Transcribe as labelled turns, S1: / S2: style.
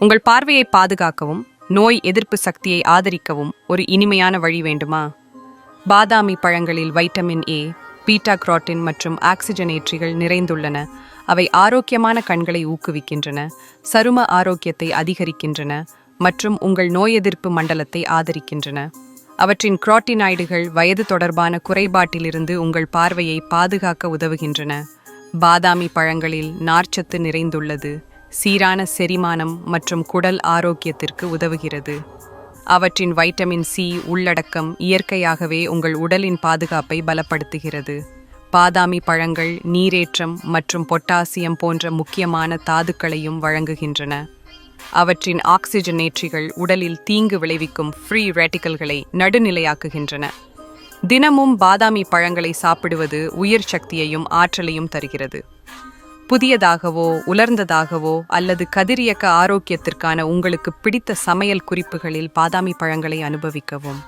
S1: உங்கள் பார்வையை பாதுகாக்கவும் நோய் எதிர்ப்பு சக்தியை ஆதரிக்கவும் ஒரு இனிமையான வழி வேண்டுமா? பாதாமி பழங்களில் வைட்டமின் ஏ, பீட்டா குரோட்டின் மற்றும் ஆக்சிஜனேற்றிகள் நிறைந்துள்ளன. அவை ஆரோக்கியமான கண்களை ஊக்குவிக்கின்றன, சரும ஆரோக்கியத்தை அதிகரிக்கின்றன மற்றும் உங்கள் நோய் எதிர்ப்பு மண்டலத்தை ஆதரிக்கின்றன. அவற்றின் குரோட்டினாய்டுகள் வயது தொடர்பான குறைபாட்டிலிருந்து உங்கள் பார்வையை பாதுகாக்க உதவுகின்றன. பாதாமி பழங்களில் நார்ச்சத்து நிறைந்துள்ளது, சீரான செரிமானம் மற்றும் குடல் ஆரோக்கியத்திற்கு உதவுகிறது. அவற்றின் வைட்டமின் சி உள்ளடக்கம் இயற்கையாகவே உங்கள் உடலின் பாதுகாப்பை பலப்படுத்துகிறது. பாதாமி பழங்கள் நீரேற்றம் மற்றும் பொட்டாசியம் போன்ற முக்கியமான தாதுக்களையும் வழங்குகின்றன. அவற்றின் ஆக்சிஜனேற்றிகள் உடலில் தீங்கு விளைவிக்கும் ஃப்ரீ ரேடிக்கல்களை நடுநிலையாக்குகின்றன. தினமும் பாதாமி பழங்களை சாப்பிடுவது உயிர் சக்தியையும் ஆற்றலையும் தருகிறது. புதியதாகவோ உலர்ந்ததாகவோ அல்லது கதிரியக்க ஆரோக்கியத்திற்கான உங்களுக்கு பிடித்த சமையல் குறிப்புகளில் பாதாமி பழங்களை அனுபவிக்கவும்.